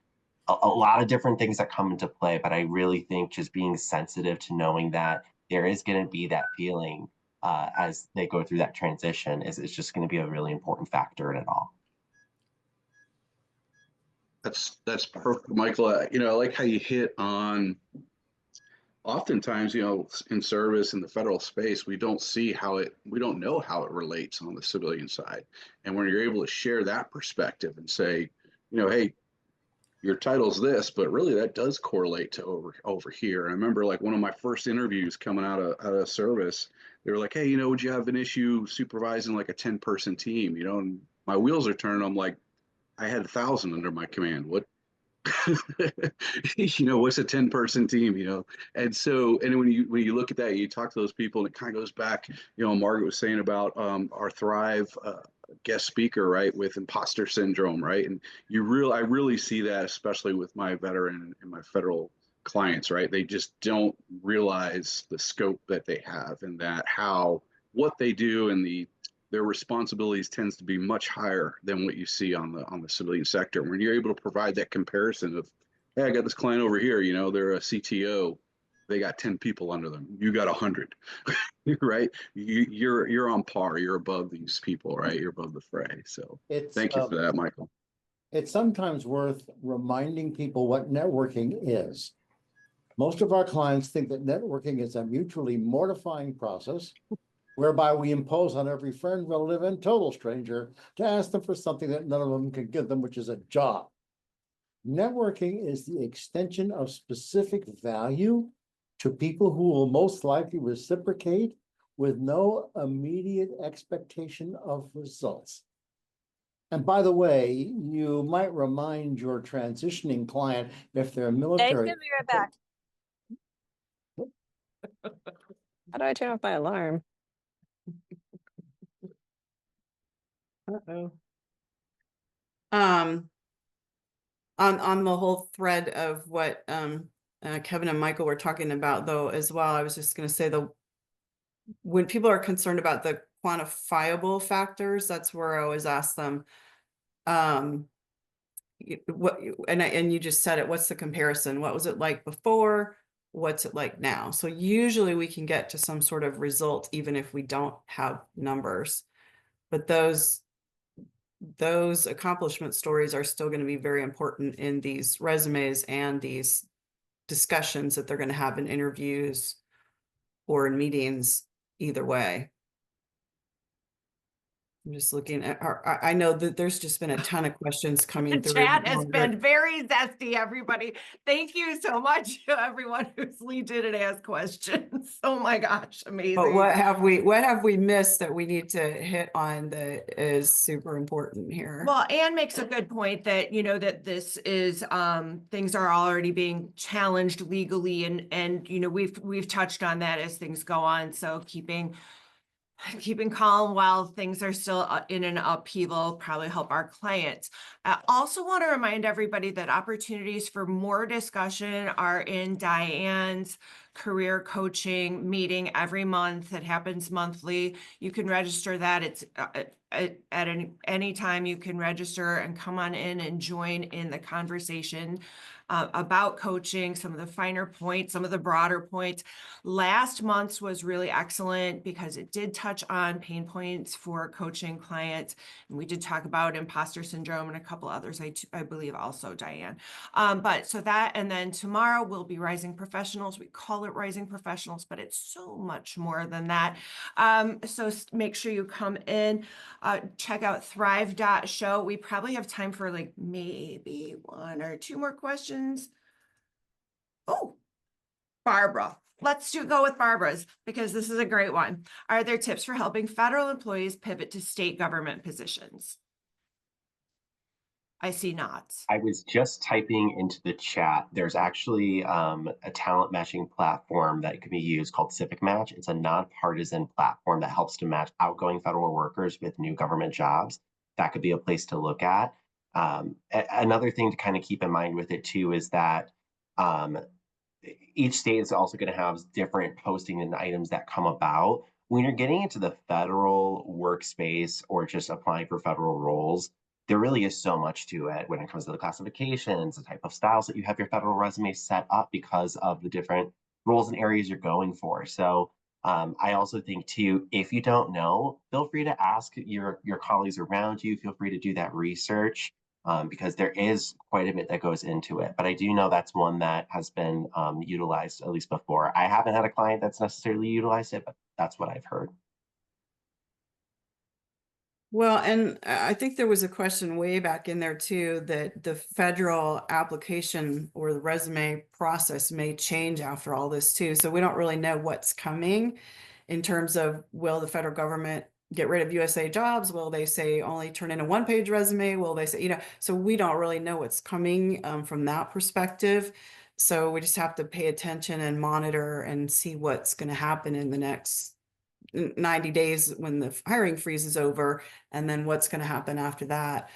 a lot of different things that come into play, but I really think just being sensitive to knowing that there is going to be that feeling as they go through that transition is just going to be a really important factor in it all. That's perfect, Michael. I like how you hit on, oftentimes, in service in the federal space, we don't know how it relates on the civilian side. And when you're able to share that perspective and say, hey, your title's this, but really that does correlate to over here. And I remember, like, one of my first interviews coming out of service, they were like, hey, would you have an issue supervising like a 10-person team? And my wheels are turning. I'm like, I had 1,000 under my command. What? What's a 10-person team? And so, and when you look at that, you talk to those people, and it kind of goes back, Margaret was saying about our Thrive guest speaker, right, with imposter syndrome, right? And I really see that, especially with my veteran and my federal clients, right? They just don't realize the scope that they have, and that what they do, and the their responsibilities tends to be much higher than what you see on the civilian sector. When you're able to provide that comparison of, hey, I got this client over here, you know, they're a CTO, they got 10 people under them, you got 100, right? You're on par, you're above these people, right? You're above the fray. So thank you for that, Michael. It's sometimes worth reminding people what networking is. Most of our clients think that networking is a mutually mortifying process whereby we impose on every friend, relative, and total stranger to ask them for something that none of them can give them, which is a job. Networking is the extension of specific value to people who will most likely reciprocate with no immediate expectation of results. And by the way, you might remind your transitioning client if they're military. Thank you, be right back. How do I turn off my alarm? Uh-oh. On the whole thread of what Kevin and Michael were talking about, though, as well, I was just going to say, when people are concerned about the quantifiable factors, that's where I always ask them, and you just said it, what's the comparison? What was it like before? What's it like now? So usually we can get to some sort of result, even if we don't have numbers, but those accomplishment stories are still going to be very important in these resumes and these discussions that they're going to have in interviews or in meetings, either way. I'm just looking at I know that there's just been a ton of questions coming The through. chat has been very zesty, everybody. Thank you so much to everyone who's leaned in and asked questions. Oh my gosh, amazing. But what have we missed that we need to hit on that is super important here? Well, Anne makes a good point that, you know, that this is things are already being challenged legally, and you know, we've touched on that as things go on. So keeping calm while things are still in an upheaval probably help our clients. I also want to remind everybody that opportunities for more discussion are in Diane's career coaching meeting every month. It happens monthly. You can register that. It's at any time you can register and come on in and join in the conversation about coaching, some of the finer points, some of the broader points. Last month's was really excellent because it did touch on pain points for coaching clients. And we did talk about imposter syndrome and a couple others, I believe also, Diane. But so that, and then tomorrow will be Rising Professionals. We call it Rising Professionals, but it's so much more than that. So make sure you come in, check out thrive.show. We probably have time for like maybe one or two more questions. Oh, Barbara. Let's go with Barbara's because this is a great one. Are there tips for helping federal employees pivot to state government positions? I see nods. I was just typing into the chat. There's actually a talent matching platform that can be used called Civic Match. It's a nonpartisan platform that helps to match outgoing federal workers with new government jobs. That could be a place to look at. Another thing to kind of keep in mind with it too is that each state is also going to have different posting and items that come about. When you're getting into the federal workspace or just applying for federal roles, there really is so much to it when it comes to the classifications, the type of styles that you have your federal resume set up because of the different roles and areas you're going for. So I also think too, if you don't know, feel free to ask your colleagues around you. Feel free to do that research because there is quite a bit that goes into it. But I do know that's one that has been utilized at least before. I haven't had a client that's necessarily utilized it, but that's what I've heard. Well, and I think there was a question way back in there too, that the federal application or the resume process may change after all this too. So we don't really know what's coming in terms of, will the federal government get rid of USA jobs? Will they say only turn in a one-page resume? Will they say, you know, so we don't really know what's coming from that perspective. So we just have to pay attention and monitor and see what's going to happen in the next 90 days when the hiring freeze is over, and then what's going to happen after that.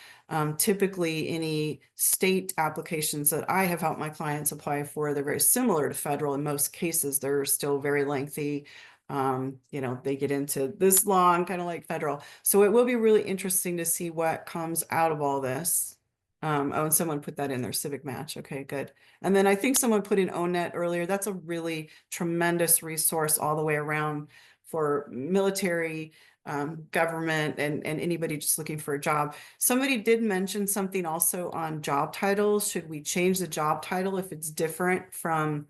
Typically, any state applications that I have helped my clients apply for, they're very similar to federal. In most cases, they're still very lengthy. You know, they get into this long, kind of like federal. So it will be really interesting to see what comes out of all this. Oh, and someone put that in their civic match. Okay, good. And then I think someone put in ONET earlier. That's a really tremendous resource all the way around for military, government, and anybody just looking for a job. Somebody did mention something also on job titles. Should we change the job title if it's different from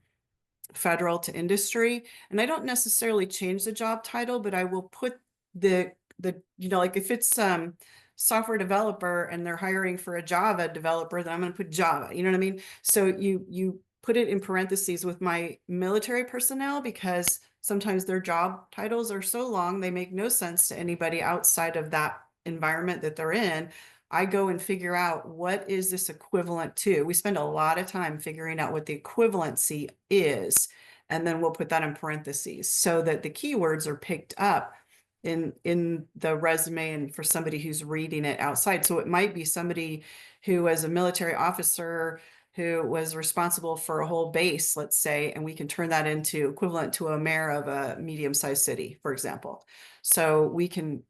federal to industry? And I don't necessarily change the job title, but I will put the you know, like if it's software developer and they're hiring for a Java developer, then I'm going to put Java. You know what I mean? So you put it in parentheses with my military personnel, because sometimes their job titles are so long they make no sense to anybody outside of that environment that they're in. I go and figure out what is this equivalent to. We spend a lot of time figuring out what the equivalency is, and then we'll put that in parentheses so that the keywords are picked up in the resume and for somebody who's reading it outside. So it might be somebody who was a military officer who was responsible for a whole base, let's say, and we can turn that into equivalent to a mayor of a medium-sized city, for example. So we can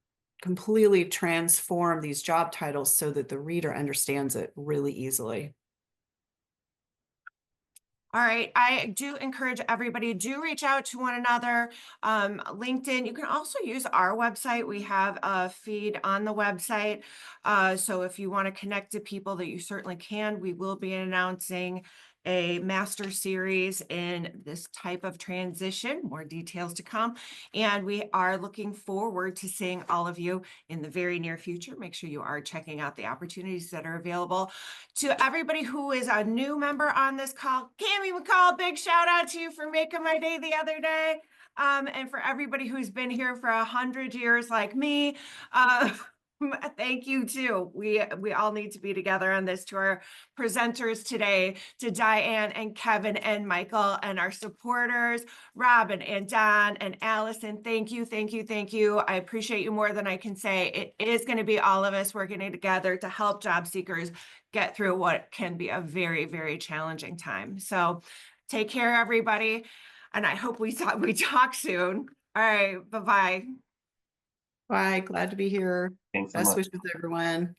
completely transform these job titles so that the reader understands it really easily. All right, I do encourage everybody, do reach out to one another. LinkedIn, you can also use our website. We have a feed on the website. So if you want to connect to people, that you certainly can. We will be announcing a master series in this type of transition, more details to come. And we are looking forward to seeing all of you in the very near future. Make sure you are checking out the opportunities that are available. To everybody who is a new member on this call, Cammie McCall, big shout out to you for making my day the other day. And for everybody who's been here for 100 years like me, thank you too. We all need to be together on this. To our presenters today, to Diane and Kevin and Michael and our supporters, Robin and Don and Allison, thank you, thank you, thank you. I appreciate you more than I can say. It is going to be all of us working together to help job seekers get through what can be a very, very challenging time. So take care, everybody. And I hope we talk soon. All right, bye-bye. Bye, glad to be here. Thanks so Best much. wishes, everyone.